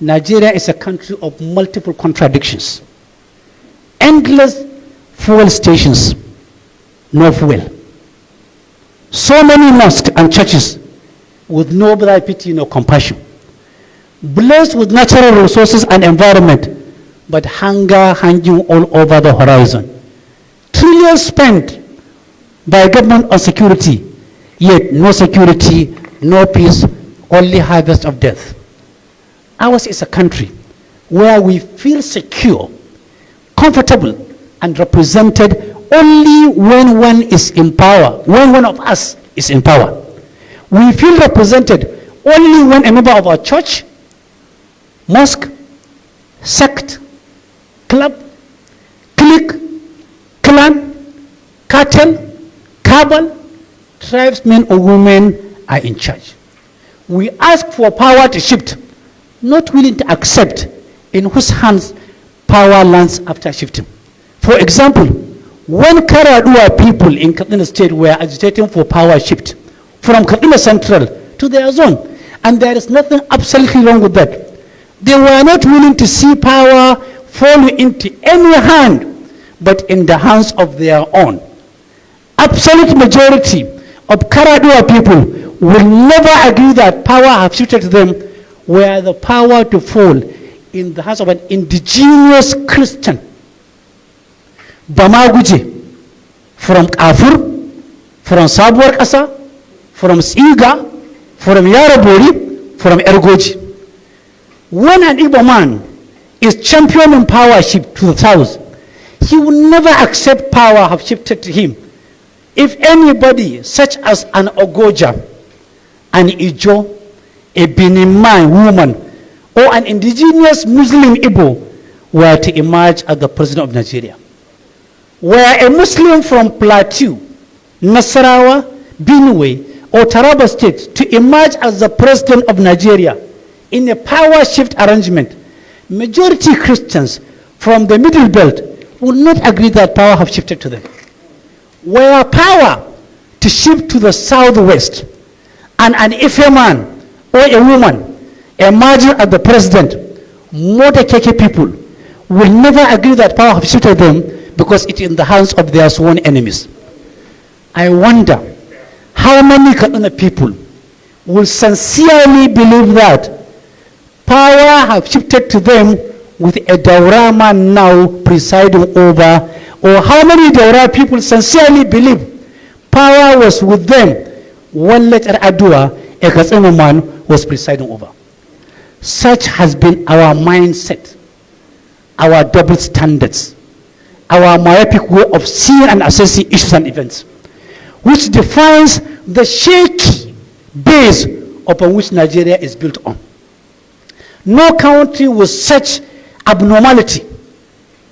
Nigeria is a country of multiple contradictions. Endless fuel stations, no fuel. So many mosques and churches with no pity, no compassion. Blessed with natural resources and environment, but hunger hanging all over the horizon. Trillions spent by government on security, yet no security, no peace, only harvest of death. Ours is a country where we feel secure, comfortable, and represented only when one is in power, when one of us is in power. We feel represented only when a member of our church, mosque, sect, club, clique, clan, cartel, cabal, tribesmen or women are in charge. We ask for power to shift, not willing to accept in whose hands power lands after shifting. For example, when Karadua people in Kaduna State were agitating for power shift from Kaduna Central to their zone, and there is nothing absolutely wrong with that. They were not willing to see power fall into any hand but in the hands of their own. Absolute majority of Karadua people will never agree that power have shifted to them, where the power to fall in the hands of an indigenous Christian. Bamaguje, from Kafur, from Sabuwar Kasa, from Siga, from Yarabori, from Ergoji. When an Igbo man is championing power shift to the south, he will never accept power have shifted to him. If anybody, such as an Ogoja, an Ijo, a Benimai woman, or an indigenous Muslim Igbo were to emerge as the president of Nigeria, were a Muslim from Plateau, Nasarawa, Benue, or Taraba State to emerge as the president of Nigeria in a power shift arrangement, majority Christians from the Middle Belt will not agree that power have shifted to them. Were power to shift to the southwest, and an Ife man or a woman emerging as the president, Modekeke people will never agree that power have shifted them because it is in the hands of their sworn enemies. I wonder how many Kaduna people will sincerely believe that power have shifted to them with a Daura man now presiding over, or how many Daura people sincerely believe power was with them when later Adua, a Katsina man, was presiding over. Such has been our mindset, our double standards, our myopic way of seeing and assessing issues and events, which defines the shaky base upon which Nigeria is built on. No country with such abnormality,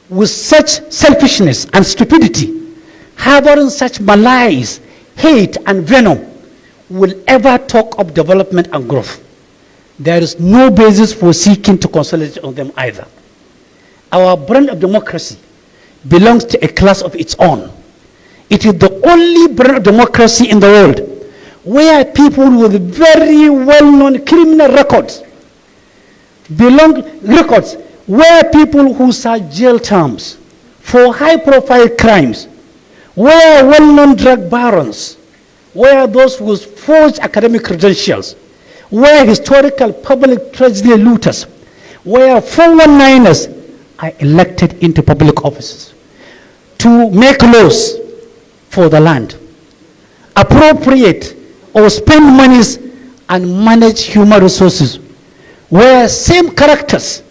with such selfishness and stupidity, harboring such malice, hate, and venom, will ever talk of development and growth. There is no basis for seeking to consolidate on them either. Our brand of democracy belongs to a class of its own. It is the only brand of democracy in the world where people with very well-known criminal records where people who serve jail terms for high-profile crimes, where well-known drug barons, where those with forged academic credentials, where historical public treasury looters, where 419ers are elected into public offices to make laws for the land, appropriate or spend monies and manage human resources, where same characters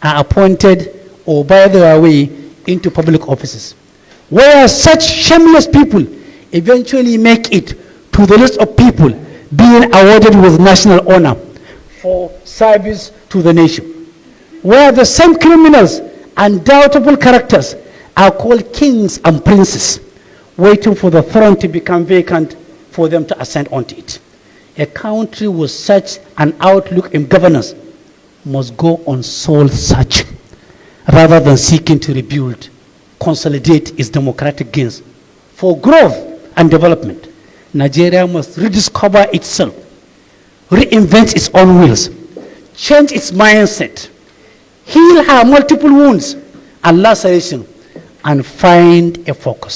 are appointed or by their way into public offices, where such shameless people eventually make it to the list of people being awarded with national honor for service to the nation, where the same criminals and doubtful characters are called kings and princes, waiting for the throne to become vacant for them to ascend onto it. A country with such an outlook in governance must go on soul searching rather than seeking to rebuild, consolidate its democratic gains. For growth and development, Nigeria must rediscover itself, reinvent its own wheels, change its mindset, heal her multiple wounds, and last solution, and find a focus.